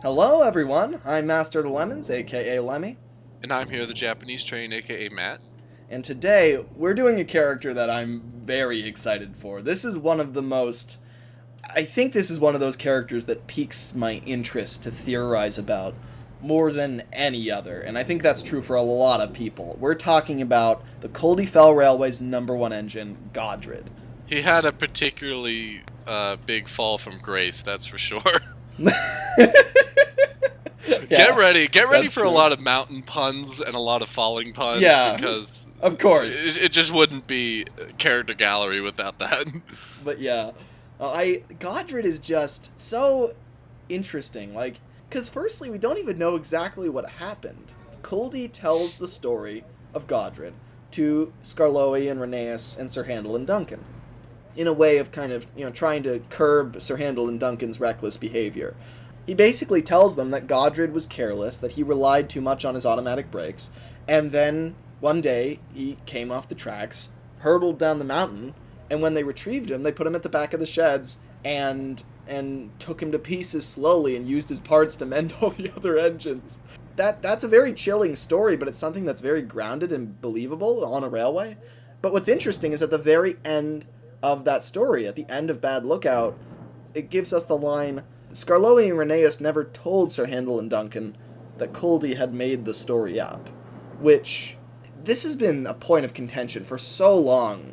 Hello, everyone. I'm Master Lemons, aka Lemmy, And I'm here, the Japanese train, aka Matt. and today we're doing a character that I'm very excited for. I think this is one of those characters that piques my interest to theorize about more than any other, and I think that's true for a lot of people. We're talking about the Culdee Fell Railway's #1 engine, Godred. He had a particularly big fall from grace, that's for sure. Get ready for true. a lot of mountain puns and a lot of falling puns. Yeah, Because of course. it just wouldn't be character gallery without that. But yeah, Godred is just so interesting. Because firstly, we don't even know exactly what happened. Culdee tells the story of Godred to Skarloey and Rheneas and Sir Handel and Duncan, in a way of kind of trying to curb Sir Handel and Duncan's reckless behavior. He basically tells them that Godred was careless, that he relied too much on his automatic brakes, and then one day he came off the tracks, hurtled down the mountain, and when they retrieved him, they put him at the back of the sheds and took him to pieces slowly and used his parts to mend all the other engines. That's a very chilling story, but it's something that's very grounded and believable on a railway. But what's interesting is at the very end of that story, at the end of Bad Lookout, it gives us the line, Skarloey and Rheneas never told Sir Handel and Duncan that Culdee had made the story up, which this has been a point of contention for so long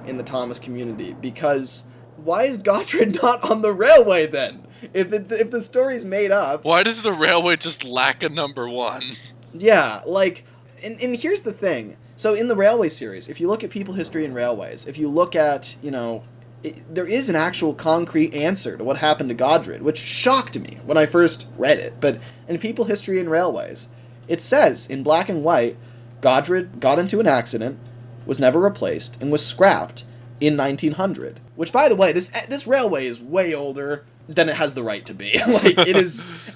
in the Thomas community, because why is Godred not on the railway then? If the story's made up... Why does the railway just lack a #1? Yeah, and here's the thing. So in the Railway series, if you look at people, history, and railways, if you look at, there is an actual concrete answer to what happened to Godred, which shocked me when I first read it. But in People, History, and Railways, it says in black and white, Godred got into an accident, was never replaced, and was scrapped in 1900. Which, by the way, this railway is way older than it has the right to be.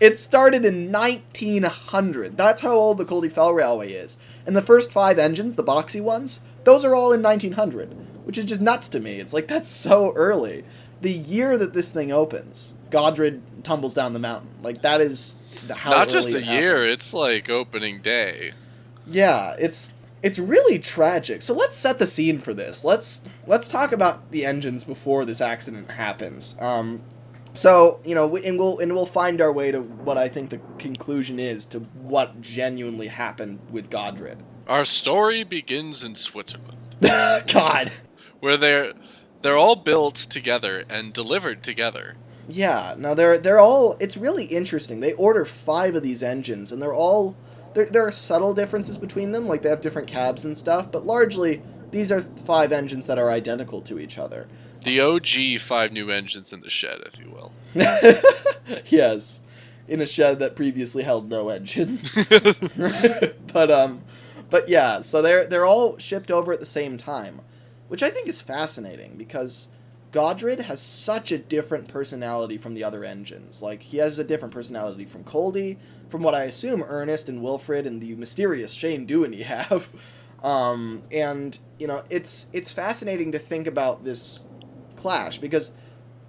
It started in 1900. That's how old the Culdee Fell Railway is. And the first 5 engines, the boxy ones, those are all in 1900. Which is just nuts to me. It's that's so early. The year that this thing opens, Godred tumbles down the mountain. That is how Not early just it a year, happens. it's like opening day. Yeah, it's really tragic. So let's set the scene for this. Let's talk about the engines before this accident happens. So we'll find our way to what I think the conclusion is to what genuinely happened with Godred. Our story begins in Switzerland. God. Where they're all built together and delivered together. Yeah, now they're all, it's really interesting. They order 5 of these engines, and there are subtle differences between them, they have different cabs and stuff, but largely these are 5 engines that are identical to each other. The OG 5 new engines in the shed, if you will. Yes, in a shed that previously held no engines. But yeah, so they're all shipped over at the same time, which I think is fascinating because Godred has such a different personality from the other engines. He has a different personality from Culdee, from what I assume Ernest and Wilfred and the mysterious Shane Dewey have. It's fascinating to think about this clash, because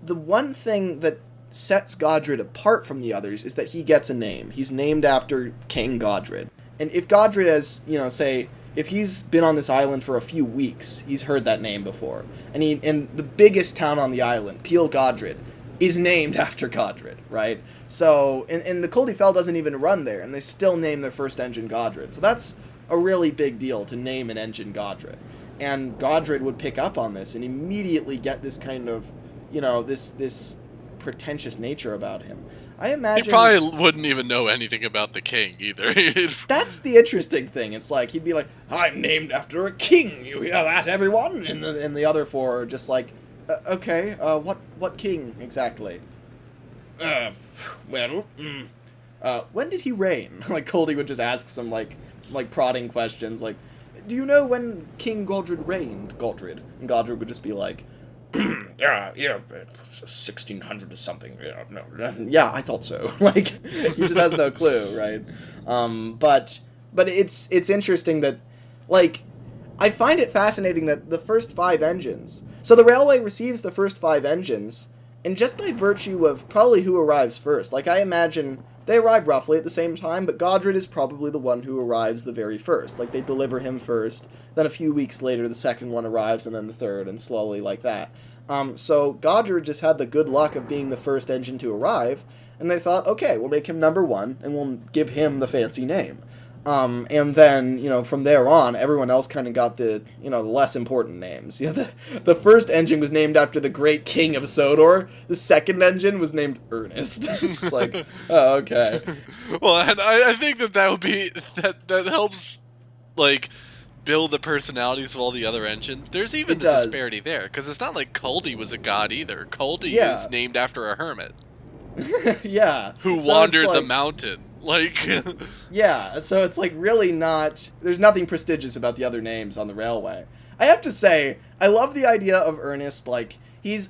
the one thing that sets Godred apart from the others is that he gets a name. He's named after King Godred. And if Godred has, say, if he's been on this island for a few weeks, he's heard that name before. And the biggest town on the island, Peel Godred, is named after Godred, right? So, and the Culdee Fell doesn't even run there, and they still name their first engine Godred. So that's a really big deal to name an engine Godred. And Godred would pick up on this and immediately get this kind of, this pretentious nature about him. I imagine... He probably wouldn't even know anything about the king, either. That's the interesting thing. It's he'd be like, I'm named after a king, you hear that, everyone? And the other 4 are just okay, what king, exactly? When did he reign? Culdee would just ask some, prodding questions, do you know when King Godred reigned, Godred? And Godred would just be like, yeah, 1600 or something. Yeah, I thought so. He just has no clue, right? But it's interesting that, I find it fascinating that the first 5 engines. So the railway receives the first 5 engines, And just by virtue of probably who arrives first, like I imagine they arrive roughly at the same time, but Godred is probably the one who arrives the very first. Like they deliver him first, then a few weeks later the second one arrives, and then the third, and slowly like that. So Godred just had the good luck of being the first engine to arrive, and they thought, okay, we'll make him number one, and we'll give him the fancy name. And then, from there on, everyone else kind of got the, the less important names. The first engine was named after the great king of Sodor. The second engine was named Ernest. It's like, oh, okay. Well, and I think that would be, that helps, like, build the personalities of all the other engines. There's even the disparity there, because it's not like Culdee was a god either. Culdee is named after a hermit. Yeah. Who wandered the mountain. Like, yeah, so it's like really not, there's nothing prestigious about the other names on the railway. I have to say, I love the idea of Ernest, like, he's,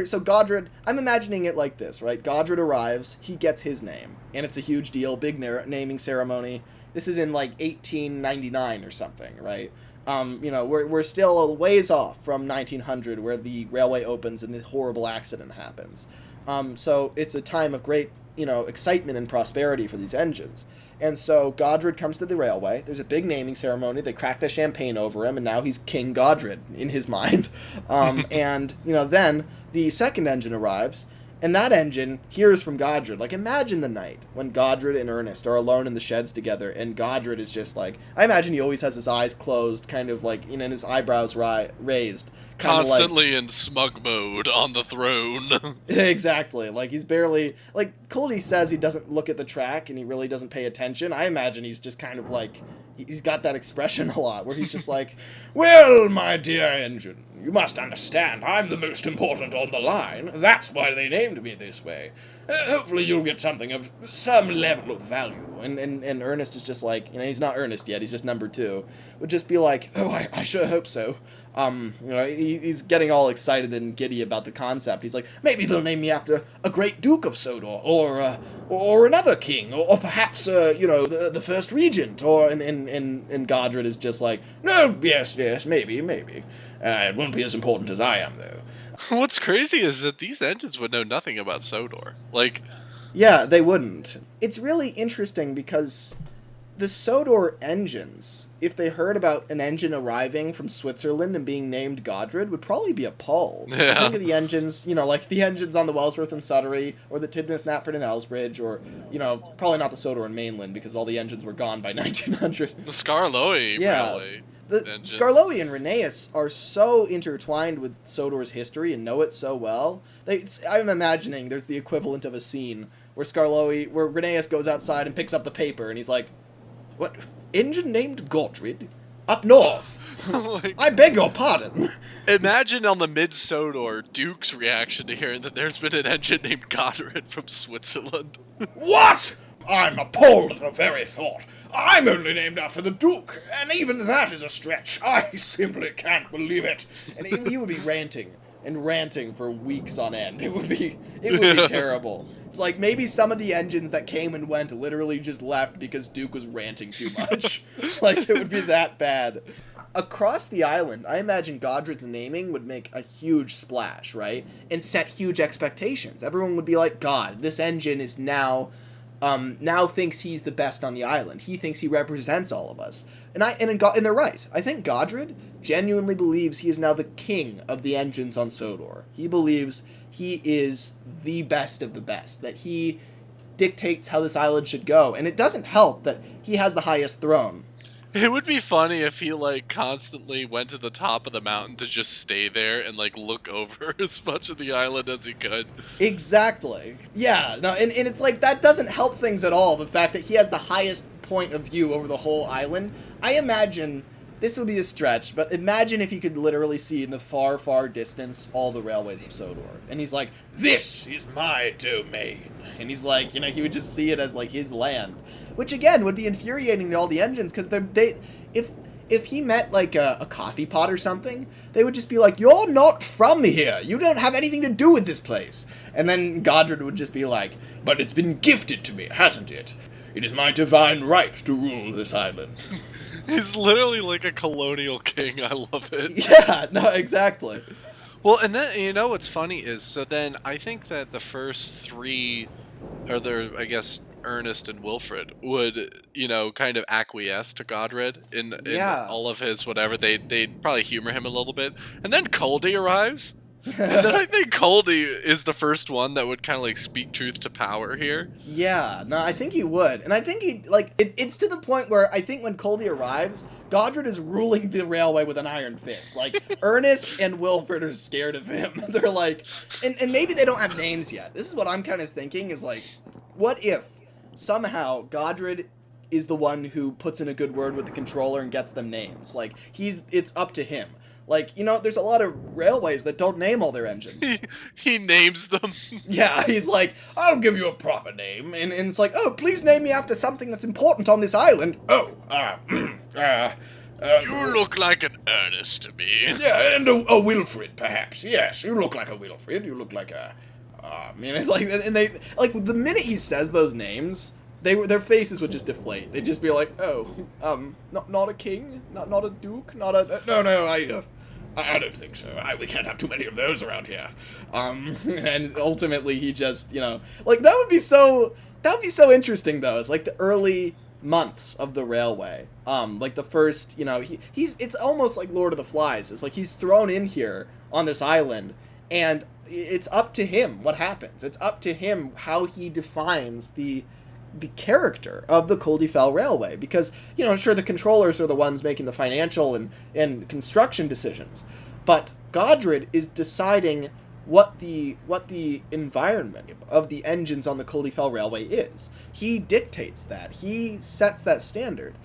so Godred, I'm imagining it like this, right? Godred arrives, he gets his name, and it's a huge deal, big naming ceremony. This is in, like, 1899 or something, right? We're still a ways off from 1900, where the railway opens and the horrible accident happens. So it's a time of great excitement and prosperity for these engines. And so Godred comes to the railway. There's a big naming ceremony. They crack the champagne over him, and now he's King Godred in his mind. And, then the second engine arrives, and that engine hears from Godred. Like, imagine the night when Godred and Ernest are alone in the sheds together, and Godred is just like, I imagine he always has his eyes closed, kind of like, and his eyebrows raised. Constantly in smug mode on the throne. Exactly. Like, he's barely... Like, Culdee says he doesn't look at the track and he really doesn't pay attention. I imagine he's just kind of like... He's got that expression a lot, where he's just like, well, my dear engine, you must understand, I'm the most important on the line. That's why they named me this way. Hopefully you'll get something of some level of value. And Ernest is just like, he's not Ernest yet, he's just number two. Would just be like, oh, I sure hope so. He's getting all excited and giddy about the concept. He's like, maybe they'll name me after a great duke of Sodor, or another king, or perhaps, the first regent, and Godred is just like, no, yes, maybe. It won't be as important as I am, though. What's crazy is that these engines would know nothing about Sodor. Like... Yeah, they wouldn't. It's really interesting because... The Sodor engines, if they heard about an engine arriving from Switzerland and being named Godred, would probably be appalled. Yeah. Think of the engines, like the engines on the Wellsworth and Sudbury, or the Tidmouth, Knapford, and Elsbridge, or, probably not the Sodor and Mainland, because all the engines were gone by 1900. The Skarloey railway. The Skarloey and Rheneas are so intertwined with Sodor's history and know it so well. I'm imagining there's the equivalent of a scene where Rheneas goes outside and picks up the paper, and he's like, what? Engine named Godred? Up north? I beg your pardon. Imagine on the mid-Sodor, Duke's reaction to hearing that there's been an engine named Godred from Switzerland. What? I'm appalled at the very thought. I'm only named after the Duke, and even that is a stretch. I simply can't believe it. And he would be ranting for weeks on end. It would be terrible. It's like maybe some of the engines that came and went literally just left because Duke was ranting too much. Like, it would be that bad. Across the island, I imagine Godred's naming would make a huge splash, right? And set huge expectations. Everyone would be like, God, this engine is now thinks he's the best on the island. He thinks he represents all of us. And they're right. I think Godred genuinely believes he is now the king of the engines on Sodor. He believes he is the best of the best, that he dictates how this island should go. And it doesn't help that he has the highest throne. It would be funny if he, constantly went to the top of the mountain to just stay there and, look over as much of the island as he could. Exactly. Yeah, no, and it's like, that doesn't help things at all, the fact that he has the highest point of view over the whole island. I imagine, this would be a stretch, but imagine if he could literally see in the far, far distance all the railways of Sodor. And he's like, this is my domain. And he's like, he would just see it as, his land. Which, again, would be infuriating to all the engines, because if he met, a coffee pot or something, they would just be like, you're not from here! You don't have anything to do with this place! And then Godred would just be like, but it's been gifted to me, hasn't it? It is my divine right to rule this island. He's literally like a colonial king. I love it. Yeah, no, exactly. Well, and then, you know what's funny is, so then I think that the first three, or I guess, Ernest and Wilfred, would, kind of acquiesce to Godred in Yeah. all of his whatever. They'd probably humor him a little bit. And then Culdee arrives. And then I think Culdee is the first one that would kind of, like, speak truth to power here. Yeah, no, I think he would. And I think it's to the point where I think when Culdee arrives, Godred is ruling the railway with an iron fist. Like, Ernest and Wilfred are scared of him. They're like, and maybe they don't have names yet. This is what I'm kind of thinking is, like, what if somehow Godred is the one who puts in a good word with the controller and gets them names? Like, it's up to him. Like, there's a lot of railways that don't name all their engines. He names them. Yeah, he's like, I'll give you a proper name. And it's like, oh, please name me after something that's important on this island. Oh, You look like an Ernest to me. Yeah, and a Wilfred, perhaps. Yes, you look like a Wilfred. You look like a... It's like, and they, like, the minute he says those names, their faces would just deflate. They'd just be like, oh, not a king? Not a duke? Not a... No, I don't think so. We can't have too many of those around here. And ultimately he just, like, that would be so interesting, though. It's like the early months of the railway. Like the first, it's almost like Lord of the Flies. It's like he's thrown in here on this island, and it's up to him what happens. It's up to him how he defines the character of the Culdee Fell Railway, because sure, the controllers are the ones making the financial and construction decisions, but Godred is deciding what the environment of the engines on the Culdee Fell Railway is. He dictates that. He sets that standard,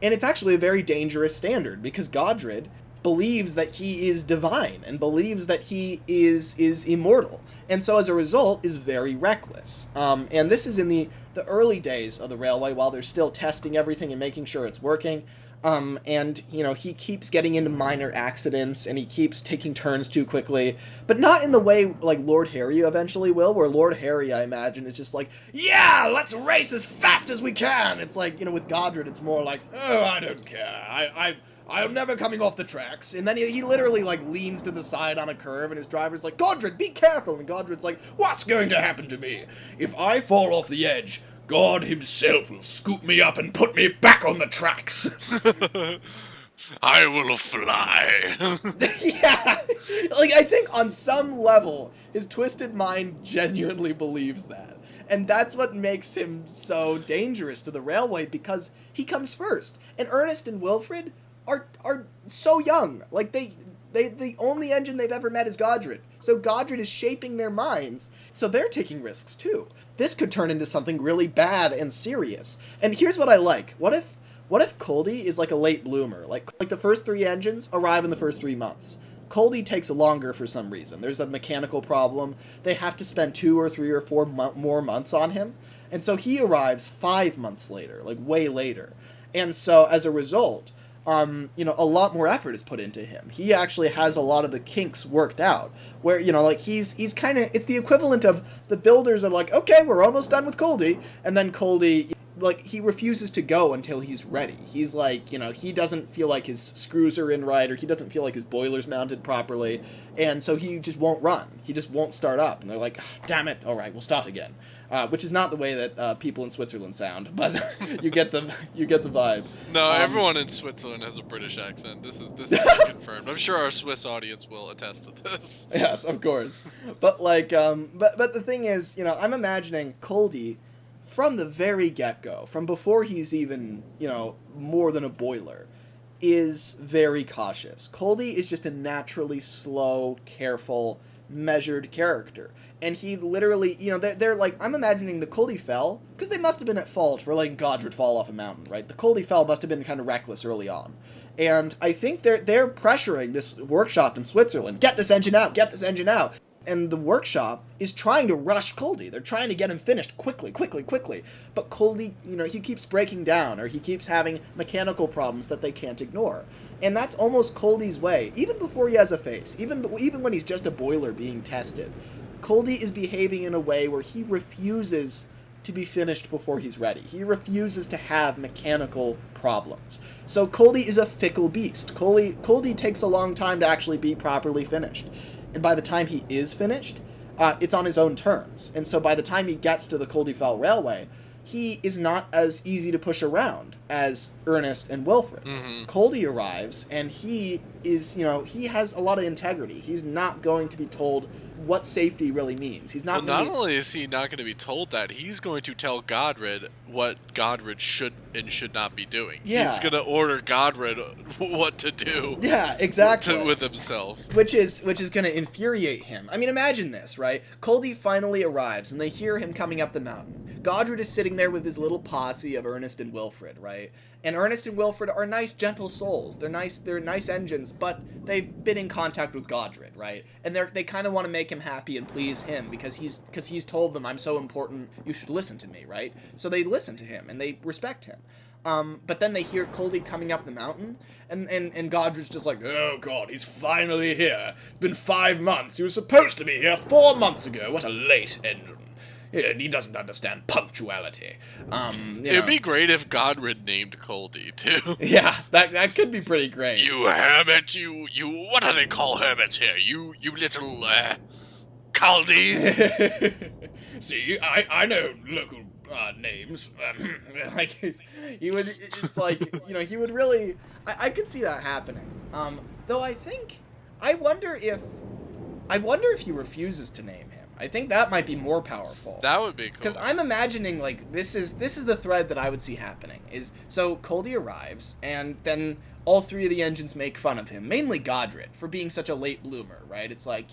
and it's actually a very dangerous standard, because Godred believes that he is divine and believes that he is immortal, and so as a result is very reckless. And this is in the early days of the railway, while they're still testing everything and making sure it's working. And he keeps getting into minor accidents, and he keeps taking turns too quickly, but not in the way like Lord Harry eventually will, where Lord Harry, I imagine, is just like, yeah, let's race as fast as we can. It's like, with Godred, it's more like, oh, I don't care. I'm never coming off the tracks. And then he literally, like, leans to the side on a curve, and his driver's like, Godred, be careful. And Godred's like, what's going to happen to me? If I fall off the edge, God himself will scoop me up and put me back on the tracks. I will fly. Yeah. Like, I think on some level, his twisted mind genuinely believes that. And that's what makes him so dangerous to the railway, because he comes first. And Ernest and Wilfred are so young. Like, the only engine they've ever met is Godred. So Godred is shaping their minds, so they're taking risks too. This could turn into something really bad and serious. And here's what I like. What if Culdee is like a late bloomer? Like the first three engines arrive in the first 3 months. Culdee takes longer for some reason. There's a mechanical problem. They have to spend 2 or 3 or 4 more months on him. And so he arrives 5 months later, like way later. And so as a result, a lot more effort is put into him. He actually has a lot of the kinks worked out, where, like, he's kind of, it's the equivalent of the builders are like, okay, we're almost done with Culdee, and then Culdee, like, he refuses to go until he's ready. He's like, he doesn't feel like his screws are in right, or he doesn't feel like his boiler's mounted properly, and so he just won't run. He just won't start up, and they're like, damn it, all right, we'll start again. Which is not the way that people in Switzerland sound, but you get the vibe. No, everyone in Switzerland has a British accent. This is confirmed. I'm sure our Swiss audience will attest to this. Yes, of course. But like, but the thing is, I'm imagining Culdee from the very get-go, from before he's even more than a boiler, is very cautious. Culdee is just a naturally slow, careful, measured character. And he literally, they're like, I'm imagining the Culdee Fell, because they must have been at fault for letting Godred fall off a mountain, right? The Culdee Fell must have been kind of reckless early on. And I think they're pressuring this workshop in Switzerland, get this engine out, get this engine out. And the workshop is trying to rush Culdee. They're trying to get him finished quickly. But Culdee, he keeps breaking down, or he keeps having mechanical problems that they can't ignore. And that's almost Culdee's way, even before he has a face, even when he's just a boiler being tested. Culdee is behaving in a way where he refuses to be finished before he's ready. He refuses to have mechanical problems. So Culdee is a fickle beast. Culdee takes a long time to actually be properly finished. And by the time he is finished, it's on his own terms. And so by the time he gets to the Culdee Fell Railway, he is not as easy to push around as Ernest and Wilfred. Mm-hmm. Culdee arrives, and he is, he has a lot of integrity. He's not going to be told what safety really means. He's not. Well, not only is he not going to be told that, he's going to tell Godred what Godred should and should not be doing. Yeah. He's going to order Godred what to do. Yeah, exactly. With himself. Which is going to infuriate him. I mean, imagine this, right? Culdee finally arrives, and they hear him coming up the mountain. Godred is sitting there with his little posse of Ernest and Wilfred, right? And Ernest and Wilfred are nice, gentle souls. They're nice engines, but they've been in contact with Godred, right? And they kind of want to make him happy and please him because he's told them, I'm so important, you should listen to me, right? So they listen to him and they respect him. But then they hear Culdee coming up the mountain, and Godred's just like, oh god, he's finally here. It's been 5 months. He was supposed to be here 4 months ago. What a late engine. He doesn't understand punctuality. It'd be great if Godred named Culdee, too. Yeah, that could be pretty great. You hermit, you, what do they call hermits here? You little, Culdee? See, I know local names. Like, he would really, I could see that happening. Though I wonder if he refuses to name him. I think that might be more powerful. That would be cool. Because I'm imagining, like, this is the thread that I would see happening. So Culdee arrives, and then all 3 of the engines make fun of him, mainly Godred, for being such a late bloomer, right? It's like,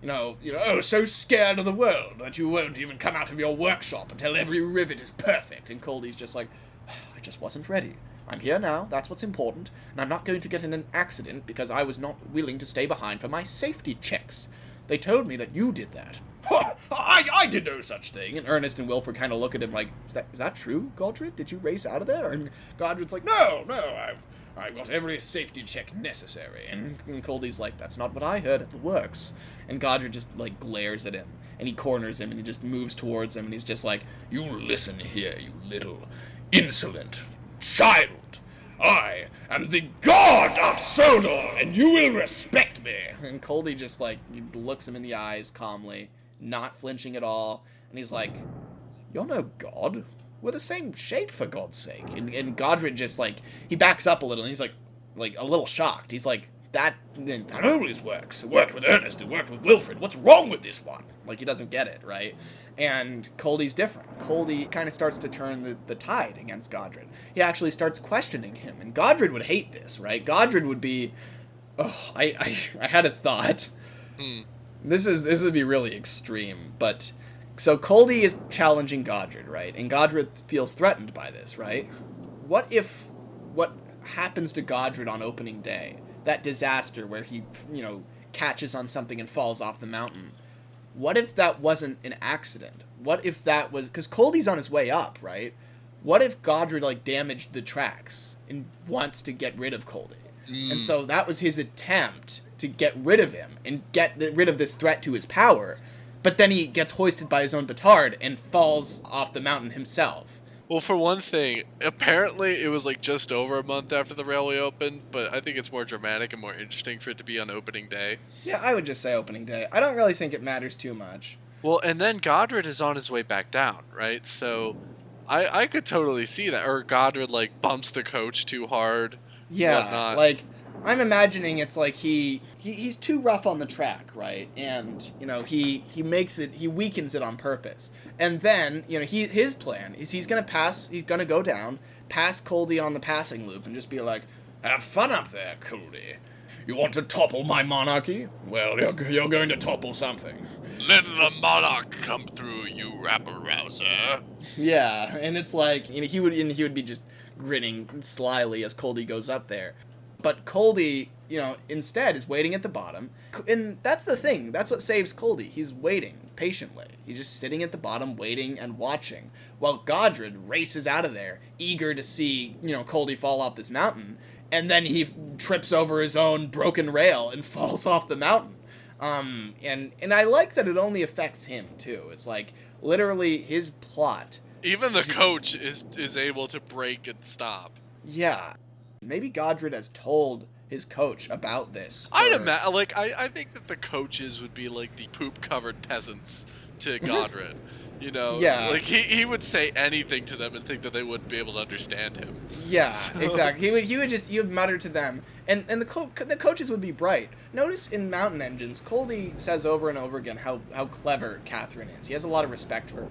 oh, so scared of the world that you won't even come out of your workshop until every rivet is perfect. And Culdee's just like, I just wasn't ready. I'm here now, that's what's important, and I'm not going to get in an accident because I was not willing to stay behind for my safety checks. They told me that you did that. I did no such thing. And Ernest and Wilfred kind of look at him like, is that true, Godred? Did you race out of there? And Godred's like, no, I've got every safety check necessary. And Culdee's like, that's not what I heard at the works. And Godred just, like, glares at him. And he corners him, and he just moves towards him, and he's just like, you listen here, you little insolent child. I am the god of Sodor, and you will respect me. And Culdee just, like, looks him in the eyes calmly, not flinching at all. And he's like, you're no god. We're the same shape, for God's sake. And Godred just, like, he backs up a little, and he's like a little shocked. He's like, that always works. It worked with Ernest, it worked with Wilfred. What's wrong with this one? Like, he doesn't get it, right? And Culdee's different. Culdee kind of starts to turn the tide against Godred. He actually starts questioning him, and Godred would hate this, right? Godred would be, I had a thought. This would be really extreme, but so Culdee is challenging Godred, right? And Godred feels threatened by this, right? What if what happens to Godred on opening day, that disaster where he, catches on something and falls off the mountain, what if that wasn't an accident? What if that was, because Culdee's on his way up, right? What if Godred, like, damaged the tracks and wants to get rid of Culdee? And so that was his attempt to get rid of him and get rid of this threat to his power. But then he gets hoisted by his own petard and falls off the mountain himself. Well, for one thing, apparently it was like just over a month after the railway opened, but I think it's more dramatic and more interesting for it to be on opening day. Yeah, I would just say opening day. I don't really think it matters too much. Well, and then Godred is on his way back down, right? So I could totally see that. Or Godred, like, bumps the coach too hard. Yeah, whatnot. Like, I'm imagining it's like he's too rough on the track, right? And, he weakens it on purpose. And then, his plan is he's going to go down, pass Culdee on the passing loop, and just be like, have fun up there, Culdee. You want to topple my monarchy? Well, you're going to topple something. Let the monarch come through, you rabble-rouser. Yeah, and it's like, he would be just grinning slyly as Culdee goes up there. But Culdee, instead is waiting at the bottom. And that's the thing. That's what saves Culdee. He's waiting patiently. He's just sitting at the bottom, waiting and watching. While Godred races out of there, eager to see, Culdee fall off this mountain. And then he trips over his own broken rail and falls off the mountain. And I like that it only affects him, too. It's like, literally, his plot. Even the coach is able to break and stop. Yeah. Maybe Godred has told his coach about this. I'd imagine, like, I think that the coaches would be like the poop-covered peasants to Godred. You know, yeah. Like he would say anything to them and think that they wouldn't be able to understand him. Yeah, so. Exactly. He would mutter to them, and the coaches would be bright. Notice in Mountain Engines, Culdee says over and over again how clever Catherine is. He has a lot of respect for her,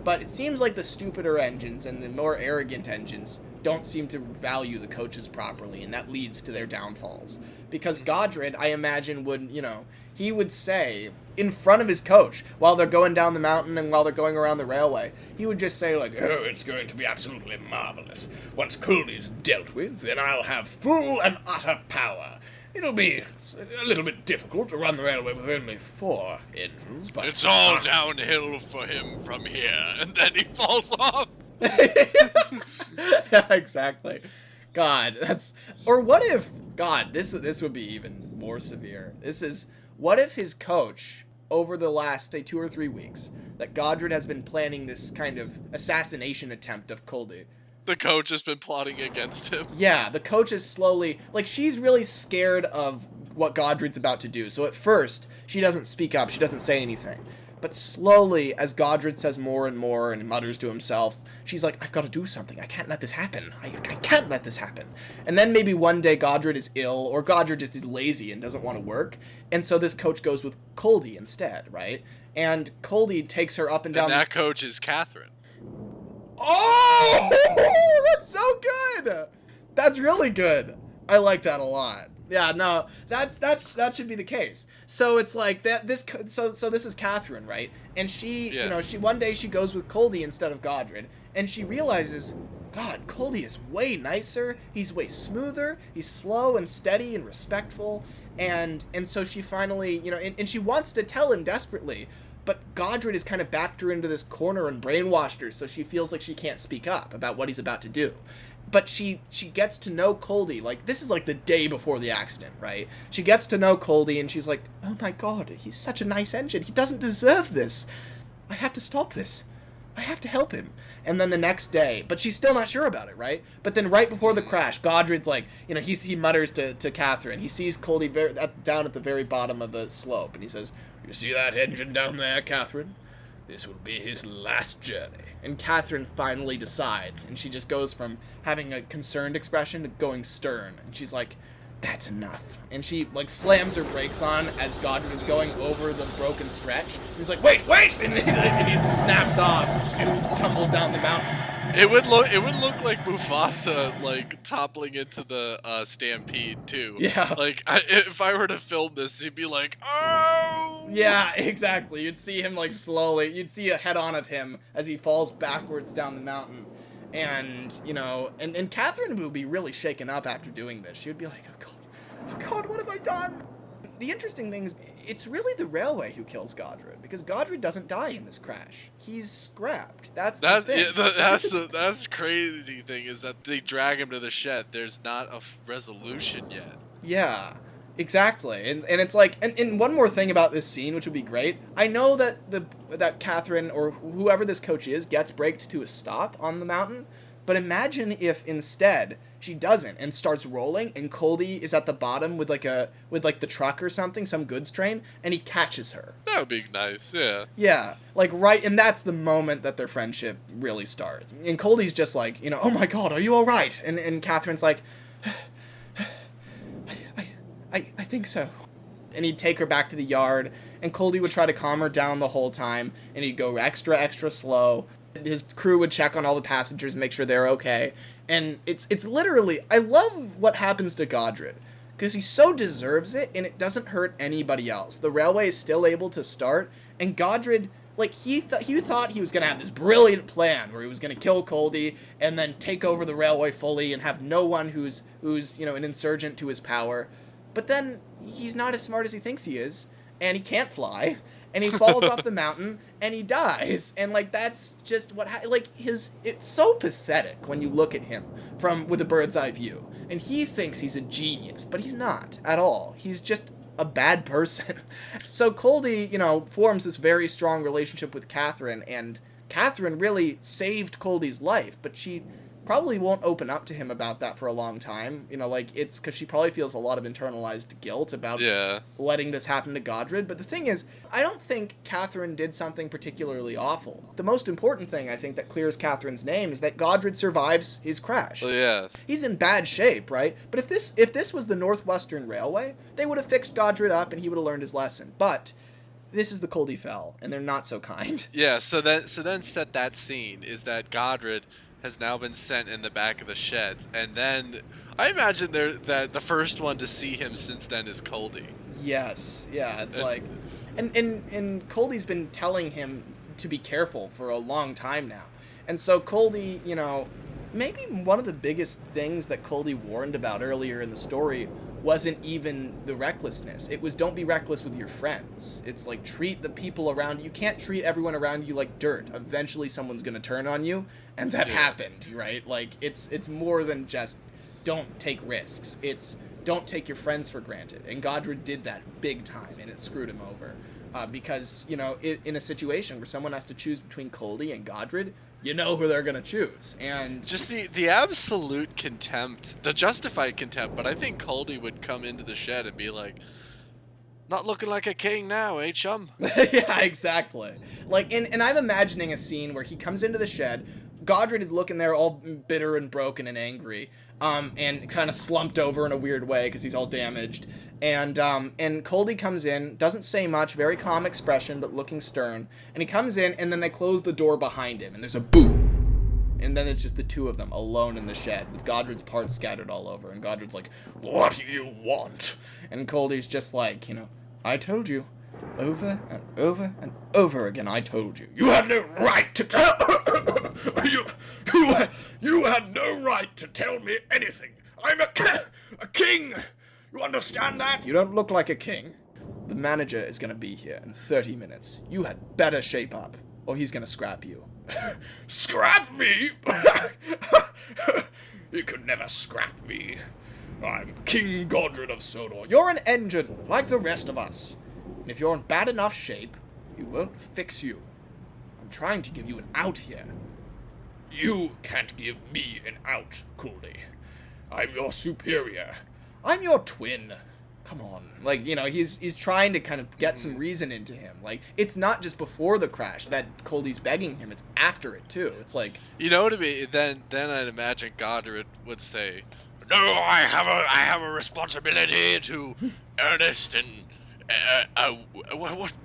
but it seems like the stupider engines and the more arrogant engines don't seem to value the coaches properly, and that leads to their downfalls. Because Godred, I imagine, would, he would say in front of his coach while they're going down the mountain and while they're going around the railway, he would just say, like, "Oh, it's going to be absolutely marvelous. Once Culdee's dealt with, then I'll have full and utter power. It'll be a little bit difficult to run the railway with only 4 engines, but... It's all downhill for him from here," and then he falls off. Yeah, exactly. God, or what if, God, this would be even more severe. What if his coach, over the last, say, 2 or 3 weeks, that Godred has been planning this kind of assassination attempt of Culdee. The coach has been plotting against him. Yeah, the coach is slowly, like, she's really scared of what Godred's about to do. So at first, she doesn't speak up, she doesn't say anything. But slowly, as Godred says more and more and mutters to himself, she's like, I've got to do something. I can't let this happen. I can't let this happen. And then maybe one day Godred is ill, or Godred just is lazy and doesn't want to work. And so this coach goes with Culdee instead, right? And Culdee takes her up and down. And that coach is Catherine. Oh, that's so good. That's really good. I like that a lot. Yeah, no, that should be the case. So it's like that. So this is Catherine, right? And she, one day she goes with Culdee instead of Godred, and she realizes, God, Culdee is way nicer. He's way smoother. He's slow and steady and respectful, and so she finally, and she wants to tell him desperately, but Godred has kind of backed her into this corner and brainwashed her, so she feels like she can't speak up about what he's about to do. But she gets to know Culdee, like, this is like the day before the accident, right? She gets to know Culdee, and she's like, oh my God, he's such a nice engine. He doesn't deserve this. I have to stop this. I have to help him. And then the next day, but she's still not sure about it, right? But then right before the crash, Godred's like, he mutters to Catherine. He sees Culdee down at the very bottom of the slope, and he says, you see that engine down there, Catherine? This will be his last journey. And Catherine finally decides, and she just goes from having a concerned expression to going stern. And she's like, that's enough. And she, like, slams her brakes on as Godred is going over the broken stretch. And he's like, wait! And he snaps off and tumbles down the mountain. It would look like Mufasa, like, toppling into the stampede too. Yeah. Like, if I were to film this, he'd be like, oh. Yeah, exactly. You'd see him, like, slowly. You'd see a head-on of him as he falls backwards down the mountain. And, and Catherine would be really shaken up after doing this. She would be like, oh God, what have I done? The interesting thing is, it's really the railway who kills Godred, because Godred doesn't die in this crash. He's scrapped. That's the thing. Yeah, that's crazy thing is that they drag him to the shed. There's not a resolution yet. Yeah, exactly. And it's like, and one more thing about this scene, which would be great. I know that that Catherine, or whoever this coach is, gets braked to a stop on the mountain, but imagine if instead she doesn't and starts rolling, and Culdee is at the bottom with the truck or something, some goods train, and he catches her. That would be nice, yeah. Yeah, like right, and that's the moment that their friendship really starts. And Culdee's just like, oh my God, are you all right? And Catherine's like, I think so. And he'd take her back to the yard, and Culdee would try to calm her down the whole time, and he'd go extra slow. His crew would check on all the passengers and make sure they're okay. And it's literally, I love what happens to Godred, because he so deserves it, and it doesn't hurt anybody else. The railway is still able to start, and Godred, like, he thought he was going to have this brilliant plan where he was going to kill Culdee and then take over the railway fully and have no one who's an insurgent to his power. But then he's not as smart as he thinks he is, and he can't fly, and he falls off the mountain, and he dies. And, like, that's just what it's so pathetic when you look at him with a bird's eye view. And he thinks he's a genius, but he's not at all. He's just a bad person. So Culdee, forms this very strong relationship with Catherine, and Catherine really saved Culdee's life, but she probably won't open up to him about that for a long time. You know, like, it's because she probably feels a lot of internalized guilt about letting this happen to Godred. But the thing is, I don't think Catherine did something particularly awful. The most important thing, I think, that clears Catherine's name is that Godred survives his crash. Well, yes. He's in bad shape, right? But if this was the Northwestern Railway, they would have fixed Godred up and he would have learned his lesson. But this is the Culdee Fell, and they're not so kind. Yeah, so then set that scene is that Godred has now been sent in the back of the sheds, and then I imagine that the first one to see him since then is Culdee. Yes, yeah, it's like, and Culdee's been telling him to be careful for a long time now, and so Culdee, you know, maybe one of the biggest things that Culdee warned about earlier in the story wasn't even the recklessness. It was, don't be reckless with your friends. It's like, treat the people around you. You can't treat everyone around you like dirt. Eventually someone's gonna turn on you, and that happened, right? Like, it's more than just don't take risks. It's don't take your friends for granted. And Godred did that big time, and it screwed him over. Because, you know, in a situation where someone has to choose between Culdee and Godred, you know who they're going to choose. And just the absolute contempt, the justified contempt, but I think Culdee would come into the shed and be like, not looking like a king now, eh, chum? Yeah, exactly. Like, and I'm imagining a scene where he comes into the shed, Godred is looking there all bitter and broken and angry, and kind of slumped over in a weird way because he's all damaged. And Culdee comes in, doesn't say much, very calm expression, but looking stern. And he comes in, and then they close the door behind him, and there's a boom. And then it's just the two of them alone in the shed, with Godred's parts scattered all over. And Godred's like, "What do you want?" And Culdee's just like, you know, "I told you. Over and over and over again, I told you. You had no right to tell... you had no right to tell me anything. I'm a king. You understand that?" "You don't look like a king. The manager is going to be here in 30 minutes. You had better shape up, or he's going to scrap you." "Scrap me?" "You could never scrap me. I'm King Godred of Sodor." "You're an engine, like the rest of us. And if you're in bad enough shape, we won't fix you. I'm trying to give you an out here." "You can't give me an out, Culdee. I'm your superior." "I'm your twin. Come on." Like, you know, he's trying to kind of get some reason into him. Like, it's not just before the crash that Culdee's begging him, it's after it too. It's like, you know what I mean? Then I'd imagine Godred would say, "No, I have a responsibility to Ernest and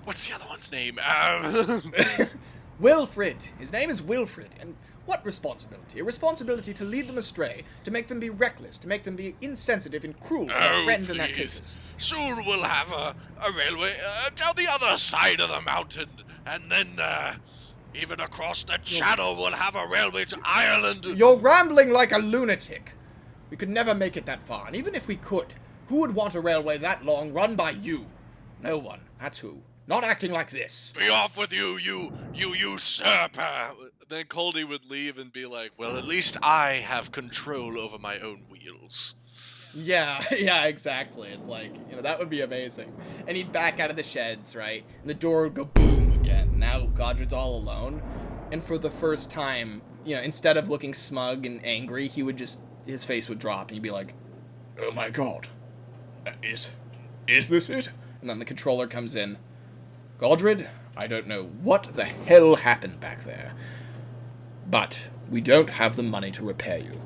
what's the other one's name? Wilfred. His name is Wilfred. And what responsibility? A responsibility to lead them astray, to make them be reckless, to make them be insensitive and cruel to their friends in their cases." "Soon we'll have a railway down the other side of the mountain, and then even across the channel we'll have a railway to Ireland." "You're rambling like a lunatic. We could never make it that far, and even if we could, who would want a railway that long run by you? No one, that's who. Not acting like this." "Be off with you, you usurper." Then Culdee would leave and be like, "Well, at least I have control over my own wheels." Yeah, exactly. It's like, you know, that would be amazing. And he'd back out of the sheds, right? And the door would go boom again. Now Godred's all alone. And for the first time, you know, instead of looking smug and angry, his face would drop and he'd be like, "Oh my God. Is this it?" And then the controller comes in. "Godred, I don't know what the hell happened back there, but we don't have the money to repair you.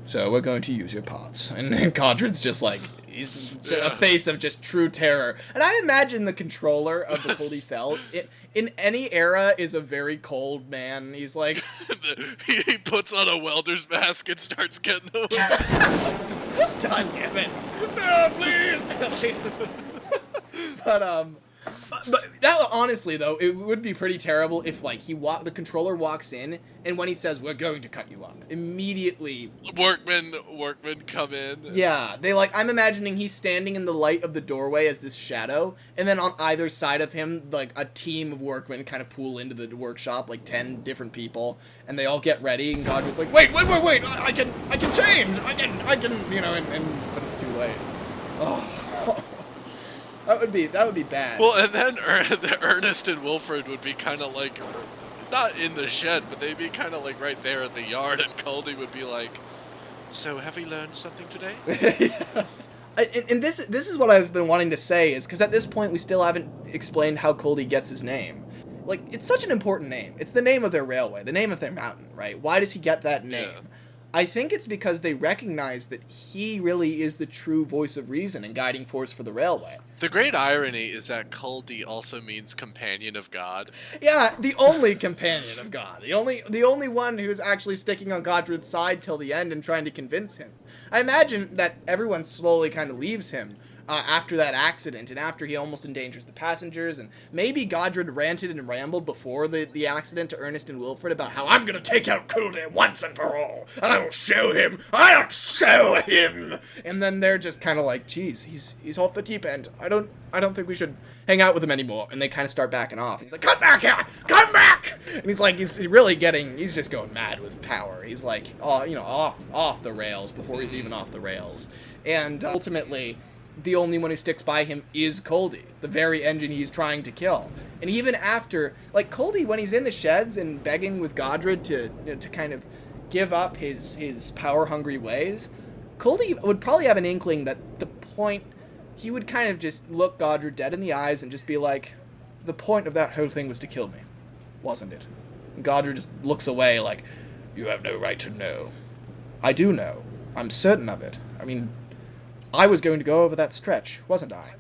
So we're going to use your parts." And Godred's just like, he's a face of just true terror. And I imagine the controller of the Culdee Fell, in any era, is a very cold man. He's like... he puts on a welder's mask and starts getting away. God damn it. No, please! But that, honestly, though, it would be pretty terrible if, like, the controller walks in, and when he says, "We're going to cut you up," immediately... Workmen come in. Yeah, I'm imagining he's standing in the light of the doorway as this shadow, and then on either side of him, like, a team of workmen kind of pool into the workshop, like 10 different people, and they all get ready, and Godred's like, wait, I can change, I can, you know, but it's too late. Oh... That would be bad. Well, and then Ernest and Wilfred would be kind of like not in the shed, but they'd be kind of like right there at the yard, and Culdee would be like, "So, have we learned something today?" Yeah. And this is what I've been wanting to say, is because at this point we still haven't explained how Culdee gets his name. Like, it's such an important name. It's the name of their railway, the name of their mountain, right? Why does he get that name? Yeah. I think it's because they recognize that he really is the true voice of reason and guiding force for the railway. The great irony is that Culdee also means companion of God. Yeah, the only companion of God. The only one who's actually sticking on Godred's side till the end and trying to convince him. I imagine that everyone slowly kind of leaves him after that accident and after he almost endangers the passengers, and maybe Godred ranted and rambled before the accident to Ernest and Wilfred about how I'm gonna take out Culdee once and for all, and I'll show him! I'll show him! And then they're just kind of like, geez, he's off the deep end. I don't think we should hang out with him anymore. And they kind of start backing off. And he's like, come back here! Come back! And he's like, he's just going mad with power. He's like, off the rails before he's even off the rails. And ultimately, the only one who sticks by him is Culdee, the very engine he's trying to kill. And even after, like, Culdee, when he's in the sheds and begging with Godred to kind of give up his power-hungry ways, Culdee would probably have an inkling that the point, he would kind of just look Godred dead in the eyes and just be like, the point of that whole thing was to kill me, wasn't it? And Godred just looks away like, you have no right to know. I do know. I'm certain of it. I mean, I was going to go over that stretch, wasn't I?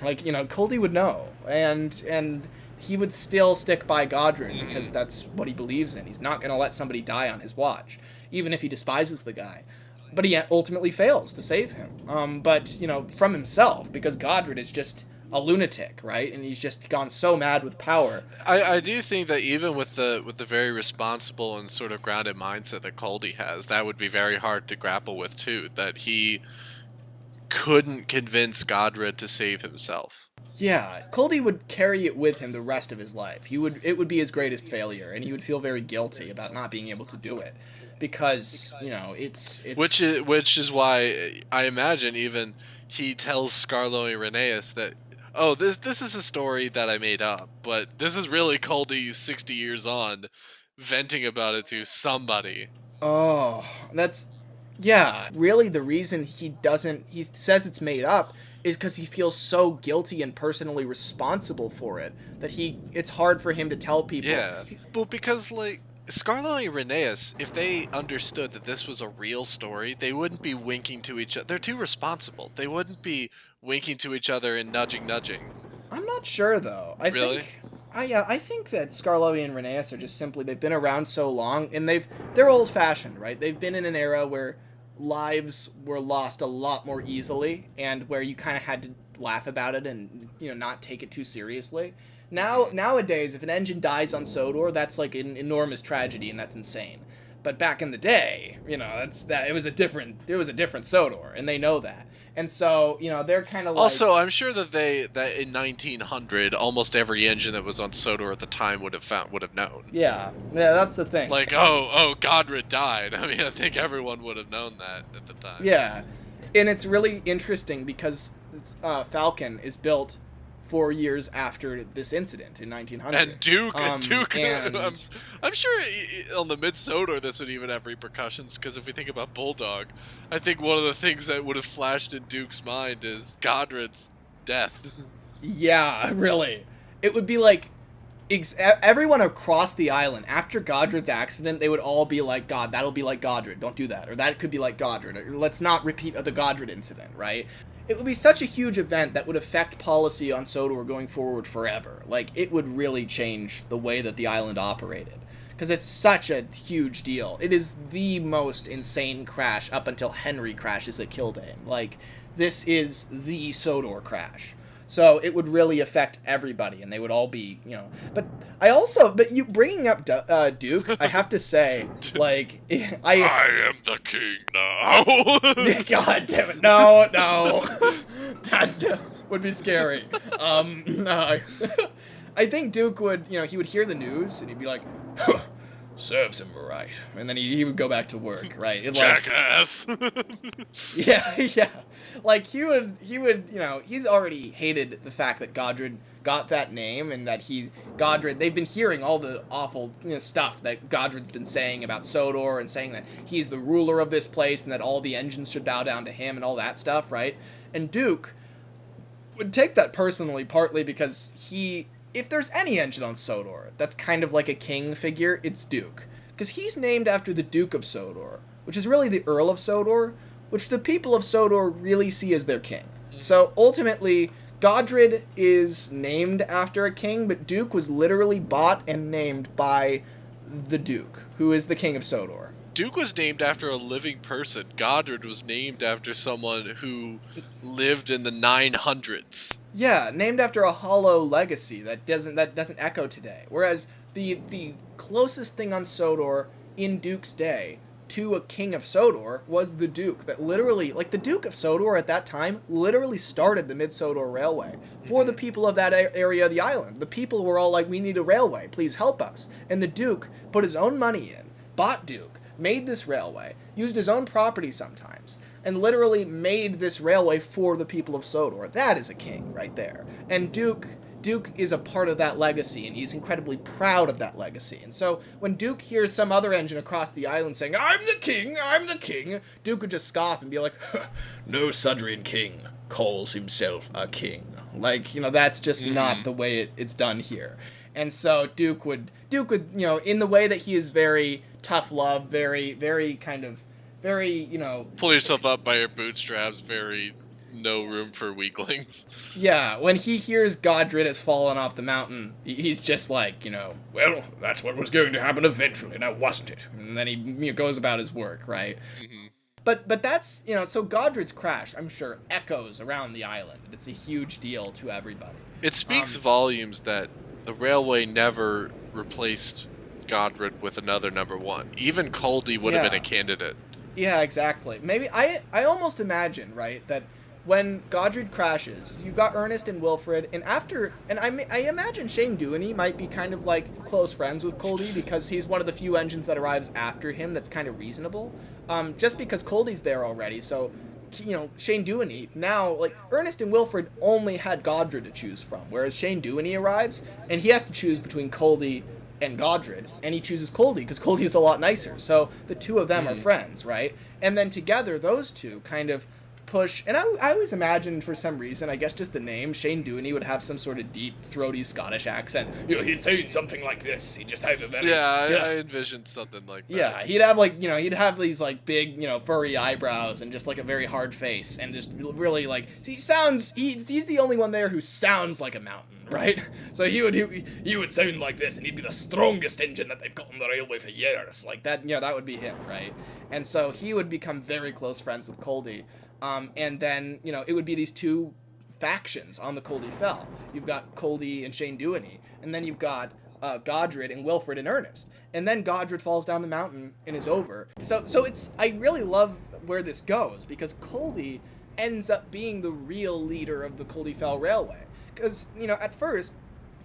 Like, Culdee would know, and he would still stick by Godred because that's what he believes in. He's not going to let somebody die on his watch, even if he despises the guy. But he ultimately fails to save him. But, from himself, because Godred is just a lunatic, right? And he's just gone so mad with power. I do think that even with the very responsible and sort of grounded mindset that Culdee has, that would be very hard to grapple with too. That he couldn't convince Godred to save himself. Yeah, Culdee would carry it with him the rest of his life. It would be his greatest failure, and he would feel very guilty about not being able to do it, because it's which is why I imagine even he tells Scarlo and Rheneas that, oh, this is a story that I made up, but this is really Culdee 60 years on venting about it to somebody. Oh, yeah, really the reason he says it's made up is because he feels so guilty and personally responsible for it that it's hard for him to tell people. Yeah, well, because, like, Scarlo and Rheneas, if they understood that this was a real story, they wouldn't be winking to each other. They're too responsible. They wouldn't be winking to each other and nudging. I'm not sure, though. I think that Scarlo and Rheneas are just simply, they've been around so long, and they're old-fashioned, right? They've been in an era where lives were lost a lot more easily, and where you kind of had to laugh about it and, not take it too seriously. Nowadays, if an engine dies on Sodor, that's like an enormous tragedy, and that's insane. But back in the day, it was a different Sodor, and they know that. And so, they're kind of like... Also, I'm sure that in 1900, almost every engine that was on Sodor at the time would have known. Yeah, that's the thing. Like, oh, Godred died. I mean, I think everyone would have known that at the time. Yeah, and it's really interesting because Falcon is built 4 years after this incident in 1900. And Duke, I'm sure on the mid-Sodor this would even have repercussions, because if we think about Bulldog, I think one of the things that would have flashed in Duke's mind is Godred's death. Yeah, really. It would be like, everyone across the island, after Godred's accident, they would all be like, God, that'll be like Godred, don't do that. Or that could be like Godred, or let's not repeat the Godred incident, right? It would be such a huge event that would affect policy on Sodor going forward forever. Like, it would really change the way that the island operated. Because it's such a huge deal. It is the most insane crash up until Henry crashes at Kildare. Like, this is the Sodor crash. So it would really affect everybody, and they would all be, But you bringing up Duke, I have to say, like, I am the king now. God damn it! No. That would be scary. No. I think Duke would, he would hear the news and he'd be like, serves him right, and then he would go back to work, right? Jackass. Yeah. Like, he would, he's already hated the fact that Godred got that name, and that Godred, they've been hearing all the awful stuff that Godred's been saying about Sodor, and saying that he's the ruler of this place, and that all the engines should bow down to him, and all that stuff, right? And Duke would take that personally, partly because if there's any engine on Sodor that's kind of like a king figure, it's Duke. Because he's named after the Duke of Sodor, which is really the Earl of Sodor, which the people of Sodor really see as their king. So ultimately, Godred is named after a king, but Duke was literally bought and named by the Duke, who is the king of Sodor. Duke was named after a living person. Godred was named after someone who lived in the 900s. Yeah, named after a hollow legacy that doesn't echo today. Whereas the closest thing on Sodor in Duke's day to a king of Sodor was the Duke, that literally, like, the Duke of Sodor at that time literally started the Mid-Sodor Railway for the people of that area of the island. The people were all like, we need a railway, please help us. And the Duke put his own money in, bought Duke, made this railway, used his own property sometimes, and literally made this railway for the people of Sodor. That is a king right there. And Duke is a part of that legacy, and he's incredibly proud of that legacy. And so when Duke hears some other engine across the island saying, I'm the king, Duke would just scoff and be like, no Sudrian king calls himself a king. Like, that's just not the way it's done here. And so Duke would, in the way that he is very tough love, very, very kind of, very, pull yourself up by your bootstraps, very no room for weaklings. Yeah, when he hears Godred has fallen off the mountain, he's just like, well, that's what was going to happen eventually, now wasn't it? And then he goes about his work, right? Mm-hmm. But that's, so Godred's crash, I'm sure, echoes around the island. It's a huge deal to everybody. It speaks volumes that the railway never replaced Godred with another number one. Even Culdee would have been a candidate. Yeah, exactly. Maybe, I almost imagine, right, that when Godred crashes, you've got Ernest and Wilfred, and I imagine Shane Dewey might be kind of like close friends with Culdee, because he's one of the few engines that arrives after him that's kind of reasonable. Just because Culdee's there already, so, Shane Dewey, now, like, Ernest and Wilfred only had Godred to choose from, whereas Shane Dewey arrives, and he has to choose between Culdee and Godred, and he chooses Culdee, because Culdee is a lot nicer, so the two of them are friends, right? And then together, those two kind of push, and I always imagined, for some reason, I guess just the name, Shane Dewey would have some sort of deep, throaty Scottish accent. He'd say something like this. He'd just have a very... I envisioned something like that. Yeah, he'd have, like, he'd have these, like, big, furry eyebrows and just, like, a very hard face, and just really, like, he's the only one there who sounds like a mountain, right? So he would sound like this, and he'd be the strongest engine that they've got on the railway for years. Like, that would be him, right? And so he would become very close friends with Culdee. And then, it would be these two factions on the Culdee Fell. You've got Culdee and Shane Dewey, and then you've got Godred and Wilfred and Ernest. And then Godred falls down the mountain and is over. So I really love where this goes, because Culdee ends up being the real leader of the Culdee Fell Railway. Because, at first,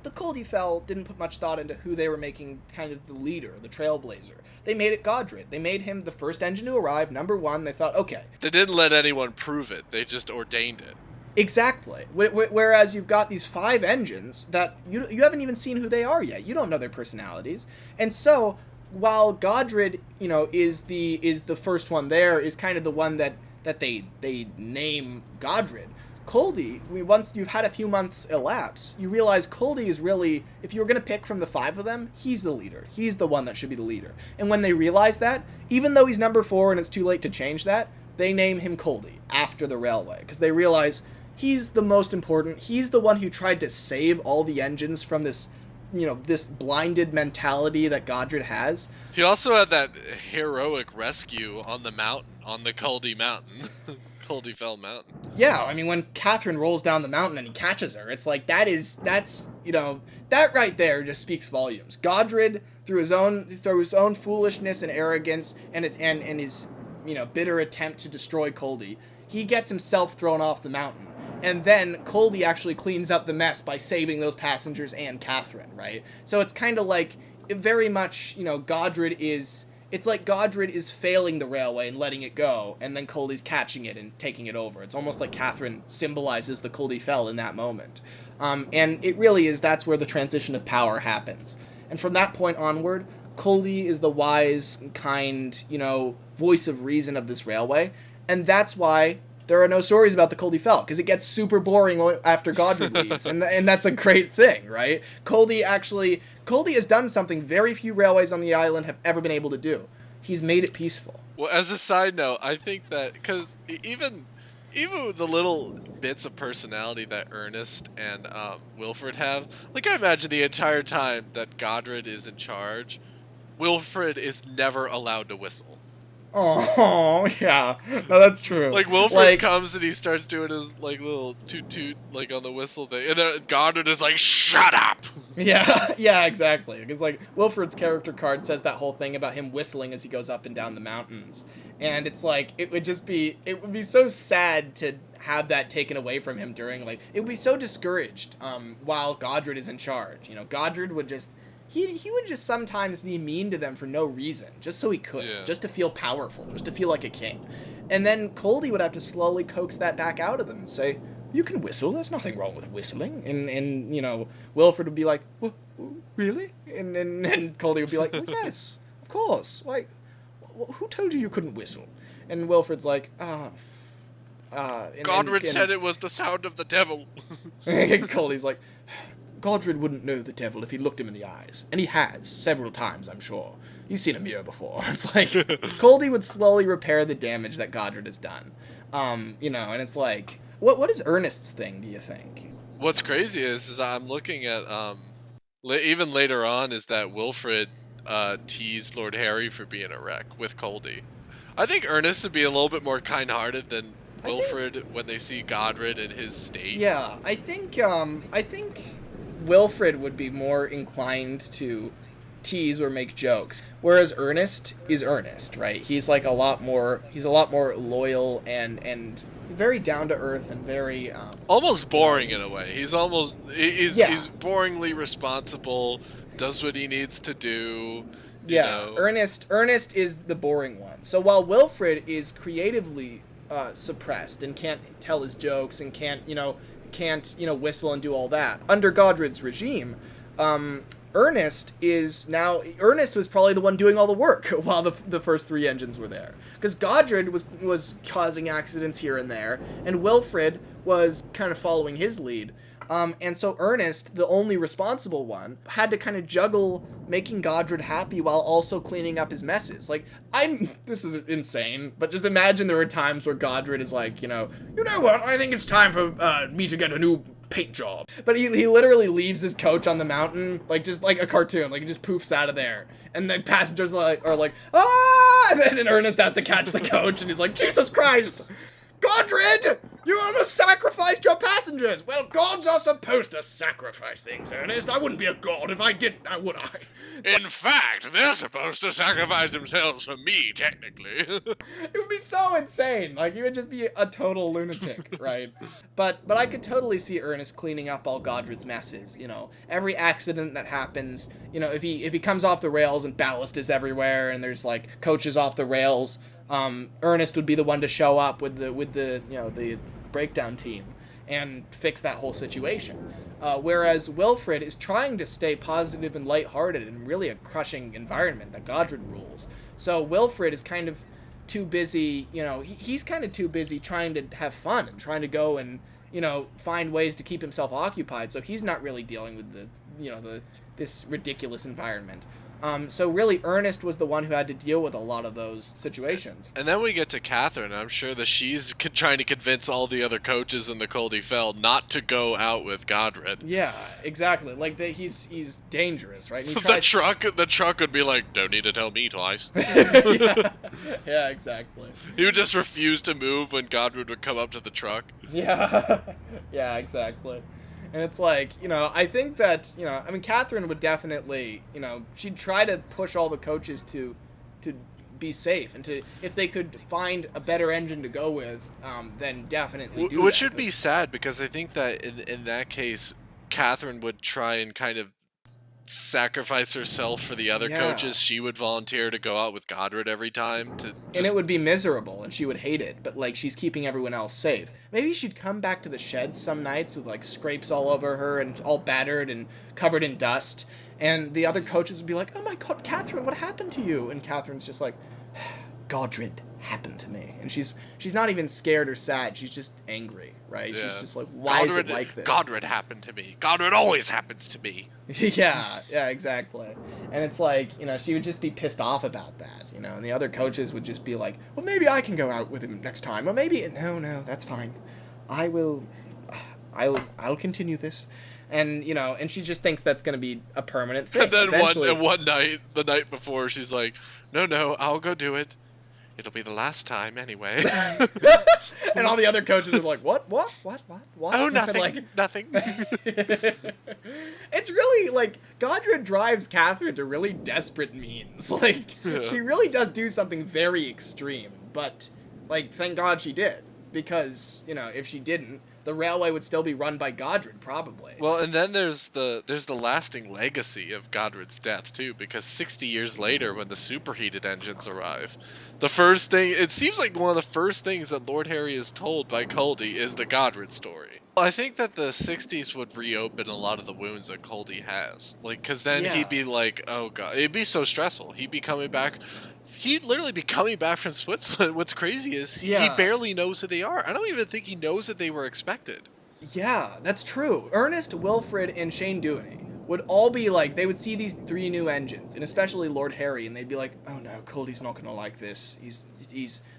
the Culdee Fell didn't put much thought into who they were making kind of the leader, the trailblazer. They made it Godred. They made him the first engine to arrive, number one. They thought, okay. They didn't let anyone prove it. They just ordained it. Exactly. Whereas you've got these 5 engines that you haven't even seen who they are yet. You don't know their personalities. And so, while Godred, is the first one there, is kind of the one that they name Godred, Culdee, once you've had a few months elapse, you realize Culdee is really, if you were going to pick from the 5 of them, he's the leader. He's the one that should be the leader. And when they realize that, even though he's number 4 and it's too late to change that, they name him Culdee after the railway, because they realize he's the most important. He's the one who tried to save all the engines from this, this blinded mentality that Godred has. He also had that heroic rescue on the mountain, on the Culdee Mountain. Culdee Fell Mountain. Yeah, I mean, when Catherine rolls down the mountain and he catches her, it's like, that right there just speaks volumes. Godred, through his own foolishness and arrogance and his, bitter attempt to destroy Culdee, he gets himself thrown off the mountain. And then Culdee actually cleans up the mess by saving those passengers and Catherine, right? So it's kind of like, very much, Godred is it's like Godred is failing the railway and letting it go, and then Culdee's catching it and taking it over. It's almost like Catherine symbolizes the Culdee Fell in that moment. And it really is, that's where the transition of power happens. And from that point onward, Culdee is the wise, kind, voice of reason of this railway, and that's why there are no stories about the Culdee Fell, because it gets super boring after Godred leaves, and that's a great thing, right? Culdee has done something very few railways on the island have ever been able to do. He's made it peaceful. Well, as a side note, I think that, because even the little bits of personality that Ernest and Wilfred have, like, I imagine the entire time that Godred is in charge, Wilfred is never allowed to whistle. Oh, yeah. No, that's true. Like, Wilfred comes and he starts doing his, like, little toot-toot, like, on the whistle thing. And then Godred is like, shut up! Yeah, exactly. Because, like, Wilfred's character card says that whole thing about him whistling as he goes up and down the mountains. And it's like, it would be so sad to have that taken away from him during, like, it would be so discouraged while Godred is in charge. Godred would just... He would just sometimes be mean to them for no reason, just so he could, just to feel powerful, just to feel like a king. And then Culdee would have to slowly coax that back out of them and say, you can whistle, there's nothing wrong with whistling. And Wilfred would be like, really? And Culdee would be like, well, yes, of course. Why, who told you couldn't whistle? And Wilfred's like, Godred said it was the sound of the devil. And Culdee's like, Godred wouldn't know the devil if he looked him in the eyes. And he has, several times, I'm sure. He's seen a mirror before. It's like, Culdee would slowly repair the damage that Godred has done. And it's like, what is Ernest's thing, do you think? What's crazy is I'm looking at, even later on, is that Wilfred teased Lord Harry for being a wreck with Culdee. I think Ernest would be a little bit more kind-hearted than Wilfred when they see Godred in his state. Yeah, I think Wilfred would be more inclined to tease or make jokes, whereas Ernest is Ernest, right? He's like a lot more loyal and very down to earth and very almost boring in a way. He's boringly responsible, does what he needs to do. You know. Ernest is the boring one. So while Wilfred is creatively suppressed and can't tell his jokes and can't whistle and do all that. Under Godred's regime, Ernest was probably the one doing all the work while the first three engines were there. Because Godred was causing accidents here and there, and Wilfred was kind of following his lead. And so Ernest, the only responsible one, had to kind of juggle making Godred happy while also cleaning up his messes. Like, this is insane, but just imagine there were times where Godred is like, you know what, I think it's time for me to get a new paint job. But he literally leaves his coach on the mountain, like just like a cartoon, like he just poofs out of there. And the passengers are like, ah! And then Ernest has to catch the coach, and he's like, Jesus Christ! Godred! You almost sacrificed your passengers! Well, gods are supposed to sacrifice things, Ernest. I wouldn't be a god if I didn't, now would I? In fact, they're supposed to sacrifice themselves for me, technically. It would be so insane. Like, you would just be a total lunatic, right? But I could totally see Ernest cleaning up all Godred's messes, Every accident that happens, if he comes off the rails and ballast is everywhere and there's, like, coaches off the rails, Ernest would be the one to show up with the breakdown team and fix that whole situation. Whereas Wilfred is trying to stay positive and lighthearted in really a crushing environment that Godred rules. So Wilfred is kind of too busy, he's kind of too busy trying to have fun and trying to go and, find ways to keep himself occupied. So he's not really dealing with this ridiculous environment. So really, Ernest was the one who had to deal with a lot of those situations. And then we get to Catherine. I'm sure that she's trying to convince all the other coaches in the Culdee Fell not to go out with Godred. Yeah, exactly. Like, he's dangerous, right? And the truck would be like, don't need to tell me twice. Yeah, exactly. He would just refuse to move when Godred would come up to the truck. Yeah, yeah, exactly. And it's like, I think that, Catherine would definitely, she'd try to push all the coaches to be safe and to, if they could find a better engine to go with, then definitely do Which that. should be sad, because I think that in that case, Catherine would try and kind of sacrifice herself for the other coaches. She would volunteer to go out with Godred every time and it would be miserable and she would hate it, but like she's keeping everyone else safe. Maybe she'd come back to the shed some nights with like scrapes all over her and all battered and covered in dust, and the other coaches would be like, "Oh my god, Catherine, what happened to you?" And Catherine's just like, "Godred happened to me." And she's not even scared or sad, she's just angry, right? She's just like, why is it like this? Godred happened to me. Godred always happens to me. yeah, exactly. And it's like, she would just be pissed off about that, and the other coaches would just be like, well, maybe I can go out with him next time, or maybe, no, that's fine. I'll continue this. And, and she just thinks that's going to be a permanent thing. And then one night, the night before, she's like, no, I'll go do it. It'll be the last time anyway. And all the other coaches are like, what? Oh, nothing, nothing. It's really, like, Godred drives Catherine to really desperate means. Like, she really does do something very extreme. But, like, thank God she did. Because, if she didn't, the railway would still be run by Godred, probably. Well, and then there's the lasting legacy of Godred's death, too, because 60 years later, when the superheated engines arrive, the first thing, it seems like one of the first things that Lord Harry is told by Culdee is the Godred story. I think that the 60s would reopen a lot of the wounds that Culdee has. Like, because then he'd be like, oh god, it'd be so stressful. He'd be coming back... He'd literally be coming back from Switzerland. What's crazy is he barely knows who they are. I don't even think he knows that they were expected. Yeah, that's true. Ernest, Wilfred, and Shane Dewey would all be like, they would see these 3 new engines, and especially Lord Harry, and they'd be like, oh no, Culdee's not gonna like this. He's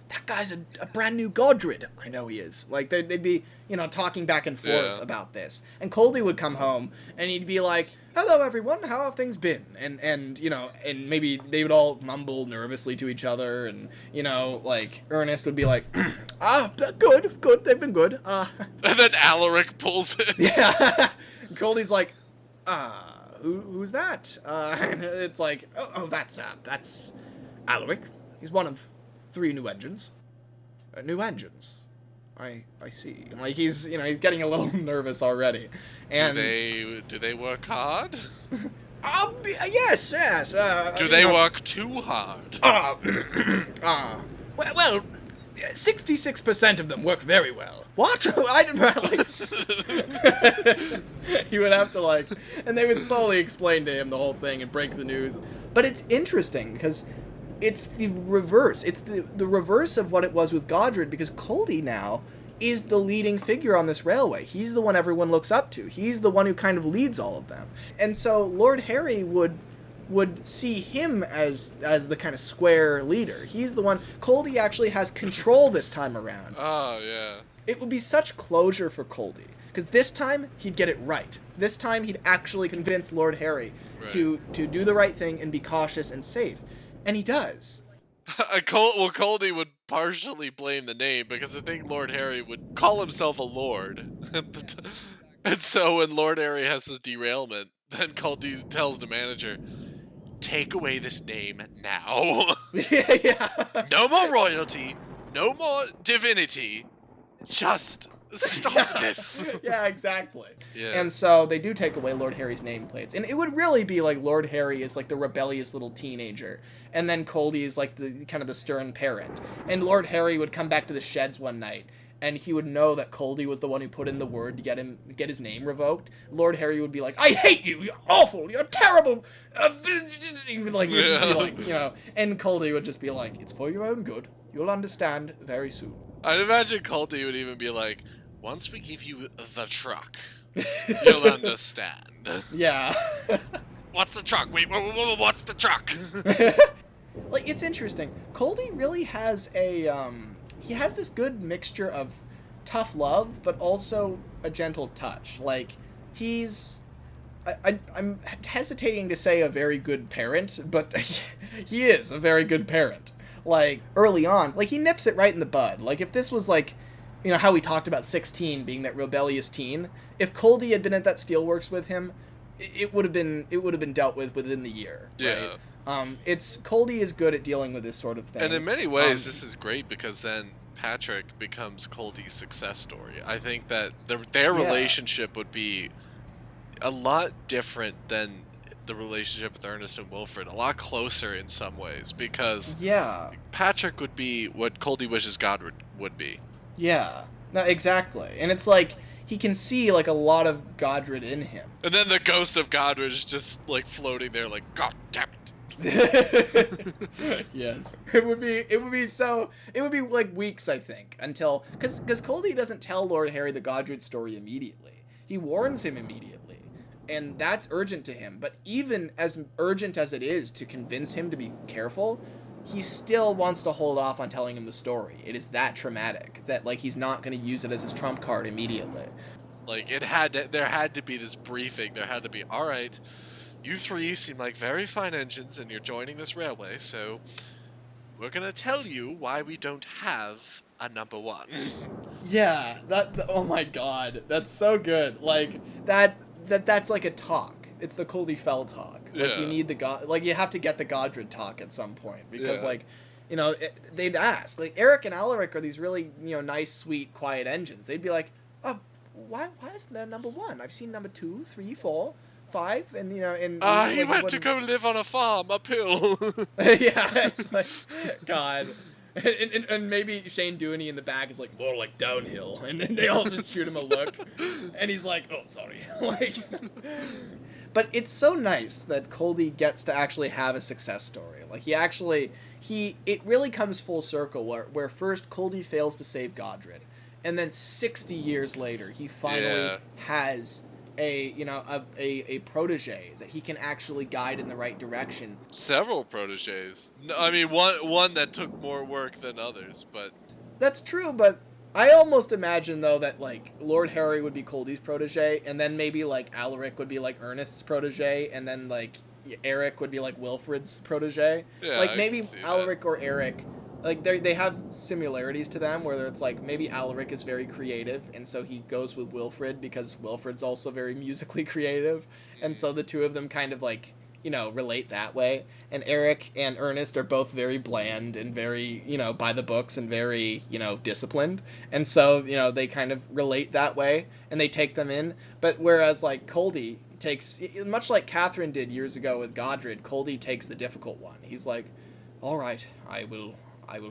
that guy's a brand new Godred. I know he is. Like, they'd be, talking back and forth about this. And Culdee would come home, and he'd be like, hello everyone, how have things been? And and maybe they would all mumble nervously to each other, and, like, Ernest would be like, good, they've been good. And then Alaric pulls it. Yeah. Culdee's like, who's that? And it's like, that's Alaric. He's one of 3 new engines. New engines. I see. Like, he's getting a little nervous already. And do they work hard? Yes. Do they work too hard? Well, 66% of them work very well. What? I didn't like. He would have to and they would slowly explain to him the whole thing and break the news. But it's interesting because it's the reverse. It's the reverse of what it was with Godred, because Culdee now is the leading figure on this railway. He's the one everyone looks up to. He's the one who kind of leads all of them. And so Lord Harry would see him as the kind of square leader. He's the one. Culdee actually has control this time around. Oh, yeah. It would be such closure for Culdee, because this time he'd get it right. This time he'd actually convince Lord Harry to do the right thing and be cautious and safe. And he does. Culdee would partially blame the name, because I think Lord Harry would call himself a lord. And so when Lord Harry has his derailment, then Culdee tells the manager, take away this name now. Yeah. No more royalty, no more divinity, just stop this. Yeah, exactly. Yeah. And so they do take away Lord Harry's nameplates. And it would really be like Lord Harry is like the rebellious little teenager. And then Culdee is like the kind of the stern parent. And Lord Harry would come back to the sheds one night, and he would know that Culdee was the one who put in the word to get his name revoked. Lord Harry would be like, I hate you, you're awful, you're terrible. Even like, he'd just be like, and Culdee would just be like, it's for your own good. You'll understand very soon. I'd imagine Culdee would even be like, once we give you the truck, you'll understand. Yeah. What's the truck? Wait, what's the truck? Like, it's interesting. Culdee really has he has this good mixture of tough love, but also a gentle touch. Like, he's... I'm hesitating to say a very good parent, but he is a very good parent. Like, early on, like, he nips it right in the bud. Like, if this was, like, how we talked about 16 being that rebellious teen, if Culdee had been at that steelworks with him, it would have been dealt with within the year. Yeah. Right? Culdee is good at dealing with this sort of thing. And in many ways, this is great, because then Patrick becomes Culdee's success story. I think that their relationship would be a lot different than the relationship with Ernest and Wilfred a lot closer in some ways, because Patrick would be what Culdee wishes Godred would be. Yeah. No, exactly. And it's like, he can see, like, a lot of Godred in him. And then the ghost of Godred is just, like, floating there, like, God damn it. Yes. It would be like weeks, I think, until, because Culdee doesn't tell Lord Harry the Godred story immediately. He warns him immediately, and that's urgent to him. But even as urgent as it is to convince him to be careful, he still wants to hold off on telling him the story. It is that traumatic that, like, he's not going to use it as his trump card immediately. Like, there had to be this briefing. There had to be, all right, you three seem like very fine engines, and you're joining this railway, so we're going to tell you why we don't have a number one. Yeah, oh my god, that's so good. Like, that's like a talk. It's the Culdee Fell talk. Like, you need you have to get the Godred talk at some point, because, like, you know, they'd ask, like, Eric and Alaric are these really, you know, nice, sweet, quiet engines. They'd be like, oh, why isn't there number one? I've seen number 2, 3, 4, 5, and, you know, and he went to go live on a farm uphill. Yeah, it's like, God. And maybe Shane Dooney in the back is like, more like downhill, and they all just shoot him a look, and he's like, oh, sorry. Like, but it's so nice that Culdee gets to actually have a success story. Like, it really comes full circle where first Culdee fails to save Godred, and then 60 years later he finally has a protege that he can actually guide in the right direction. Several proteges. No, I mean, one that took more work than others, but... That's true, but I almost imagine, though, that, like, Lord Harry would be Culdee's protege, and then maybe, like, Alaric would be, like, Ernest's protege, and then, like, Eric would be, like, Wilfred's protege. Yeah, like, maybe Alaric or Eric... Like, they have similarities to them, where it's like, maybe Alaric is very creative, and so he goes with Wilfred, because Wilfred's also very musically creative, and so the two of them kind of, like, you know, relate that way. And Eric and Ernest are both very bland and very, you know, by the books and very, you know, disciplined, and so, you know, they kind of relate that way, and they take them in. But whereas, like, Culdee takes, much like Catherine did years ago with Godred, Culdee takes the difficult one. He's like, all right, I will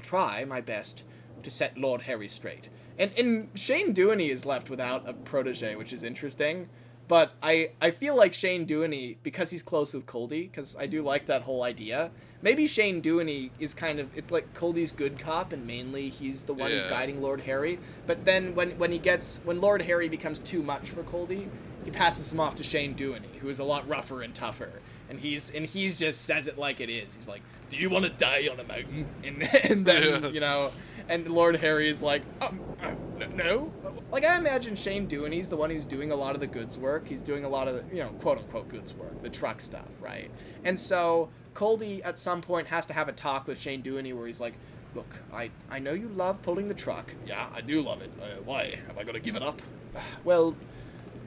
try my best to set Lord Harry straight. And Shane Dooney is left without a protege, which is interesting. But I feel like Shane Dooney, because he's close with Culdee, because I do like that whole idea, maybe Shane Dooney is kind of, it's like Culdee's good cop, and mainly he's the one who's guiding Lord Harry. But then when Lord Harry becomes too much for Culdee, he passes him off to Shane Dooney, who is a lot rougher and tougher. And he's just says it like it is. He's like, do you want to die on a mountain? And then, you know, and Lord Harry is like, no. Like, I imagine Shane Dooney's the one who's doing a lot of the goods work. He's doing a lot of the, you know, quote-unquote goods work, the truck stuff, right? And so Culdee at some point has to have a talk with Shane Dooney where he's like, look, I know you love pulling the truck. Yeah, I do love it. Why? Am I going to give it up? Well,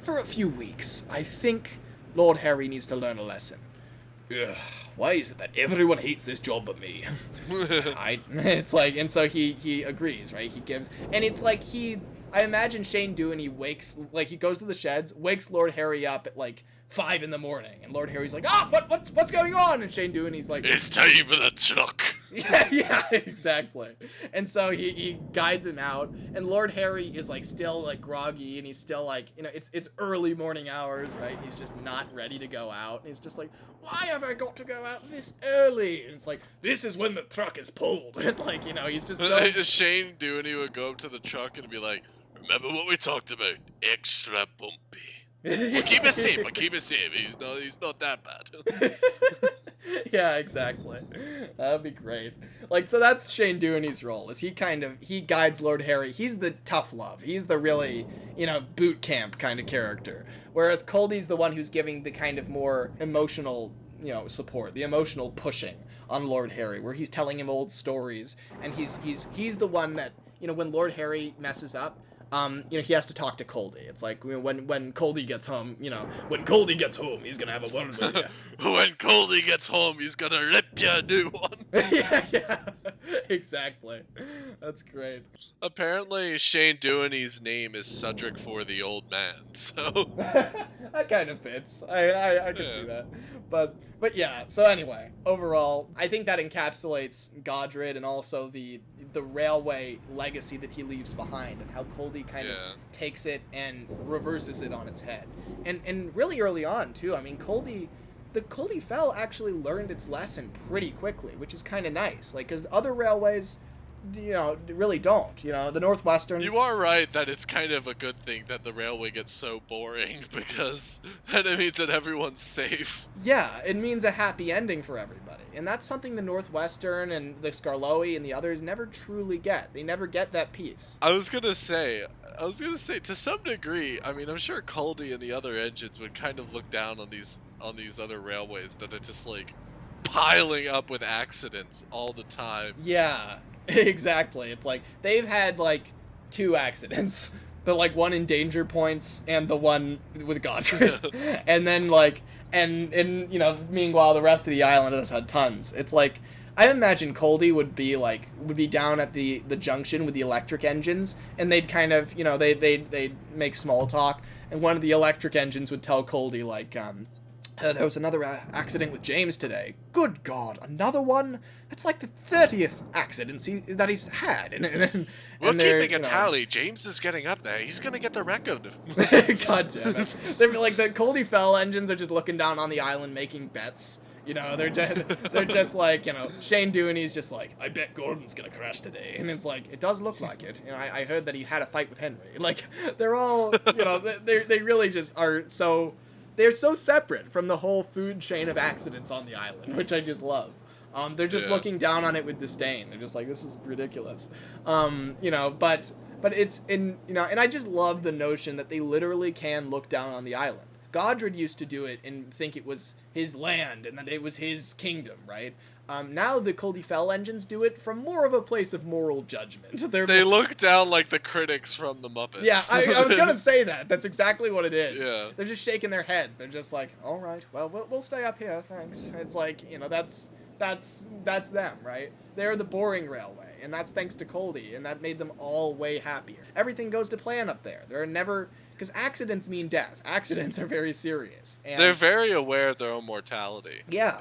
for a few weeks, I think Lord Harry needs to learn a lesson. Ugh, why is it that everyone hates this job but me? It's like, and so he agrees, right? He gives, and it's like I imagine Shane Dooney wakes, like, he goes to the sheds, wakes Lord Harry up at like 5 a.m, and Lord Harry's like, what's going on? And Shane Dooney's like, it's time for the truck. Yeah, exactly. And so he guides him out, and Lord Harry is like still like groggy, and he's still like, you know, it's early morning hours, right? He's just not ready to go out, and he's just like, why have I got to go out this early? And it's like, this is when the truck is pulled. And like, you know, he's just so... Shane Dooney would go up to the truck and be like, remember what we talked about? Extra bumpy. We'll keep it safe. He's not that bad. Yeah, exactly. That'd be great. Like, so that's Shane Dooney's role, is he guides Lord Harry. He's the tough love. He's the really, you know, boot camp kind of character. Whereas Culdee's the one who's giving the kind of more emotional, you know, support, the emotional pushing on Lord Harry, where he's telling him old stories, and he's the one that, you know, when Lord Harry messes up, you know, he has to talk to Culdee. It's like, you know, when Culdee gets home, you know, when Culdee gets home, he's gonna have a word with you. When Culdee gets home, he's gonna rip you a new one. Yeah, Exactly. That's great. Apparently, Shane Dewey's name is Cedric for the old man, so... That kind of fits. I can see that. But yeah, so anyway, overall, I think that encapsulates Godred and also the railway legacy that he leaves behind, and how Culdee kind of takes it and reverses it on its head. And really early on, too. I mean, the Culdee Fell actually learned its lesson pretty quickly, which is kind of nice. Like, because other railways, really don't. The Northwestern... You are right that it's kind of a good thing that the railway gets so boring, because then it means that everyone's safe. Yeah, it means a happy ending for everybody. And that's something the Northwestern and the Skarloey and the others never truly get. They never get that piece. I was gonna say, to some degree, I mean, I'm sure Culdee and the other engines would kind of look down on these other railways that are just, like, piling up with accidents all the time. Yeah. Exactly. It's like they've had like 2 accidents. The like one in danger points and the one with Godred. And then like and meanwhile the rest of the island has had tons. It's like I imagine Culdee would be down at the junction with the electric engines, and they'd kind of they'd make small talk, and one of the electric engines would tell Culdee like there was another accident with James today. Good God, another one? That's like the 30th accident that he's had. We're keeping a tally. James is getting up there. He's going to get the record. God damn it. They're like the Culdee Fell engines are just looking down on the island making bets. They're just like, Shane Dewey's just like, I bet Gordon's going to crash today. And it's like, it does look like it. I heard that he had a fight with Henry. Like, they're all, they really just are so... They're so separate from the whole food chain of accidents on the island, which I just love. They're just looking down on it with disdain. They're just like, this is ridiculous. But it's and I just love the notion that they literally can look down on the island. Godred used to do it and think it was his land and that it was his kingdom, right? Now the Culdee Fell engines do it from more of a place of moral judgment. They look down like the critics from the Muppets. Yeah, I was gonna say that. That's exactly what it is. Yeah. They're just shaking their heads. They're just like, all right, well, we'll stay up here, thanks. It's like, that's them, right? They're the boring railway, and that's thanks to Culdee, and that made them all way happier. Everything goes to plan up there. There are never... Because accidents mean death. Accidents are very serious. And they're very aware of their own mortality. Yeah.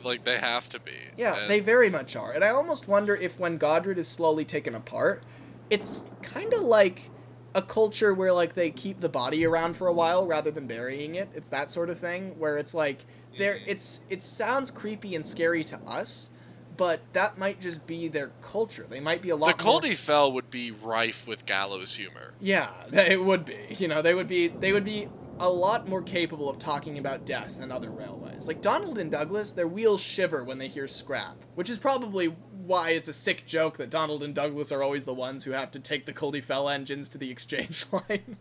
Like, they have to be. Yeah, they very much are. And I almost wonder if when Godred is slowly taken apart, it's kind of like a culture where, like, they keep the body around for a while rather than burying it. It's that sort of thing, where it's like, it sounds creepy and scary to us, but that might just be their culture. They might be a lot more... The Culdee Fell would be rife with gallows humor. Yeah, it would be. They would be a lot more capable of talking about death than other railways. Like Donald and Douglas, their wheels shiver when they hear scrap, which is probably why it's a sick joke that Donald and Douglas are always the ones who have to take the Culdee Fell engines to the exchange line.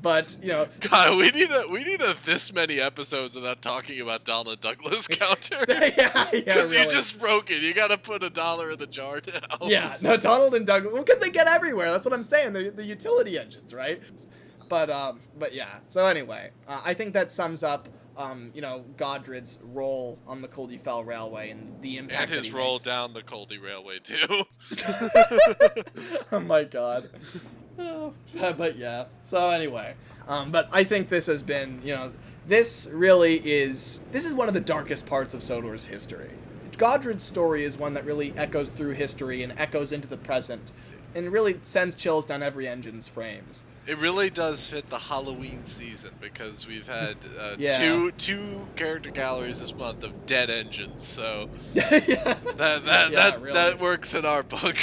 But, God, we need this many episodes of that talking about Donald Douglas counter. Yeah, because really. You just broke it. You gotta put $1 in the jar now. Yeah, no, Donald and Douglas, because they get everywhere. That's what I'm saying. The utility engines, right? But yeah. So anyway, I think that sums up Godred's role on the Culdee Fell Railway and the impact and his that he role makes. down the Culdee Railway too. Oh my God. But yeah. So anyway, but I think this has been, this is one of the darkest parts of Sodor's history. Godred's story is one that really echoes through history and echoes into the present, and really sends chills down every engine's frames. It really does fit the Halloween season, because we've had two character galleries this month of dead engines, so that works in our book.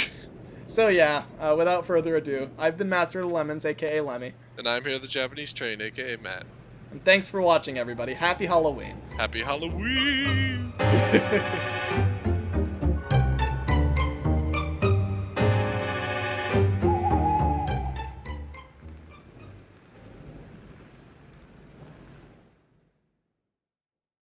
So yeah, without further ado, I've been Master of the Lemons, aka Lemmy. And I'm here the Japanese Train, aka Matt. And thanks for watching, everybody. Happy Halloween. Happy Halloween!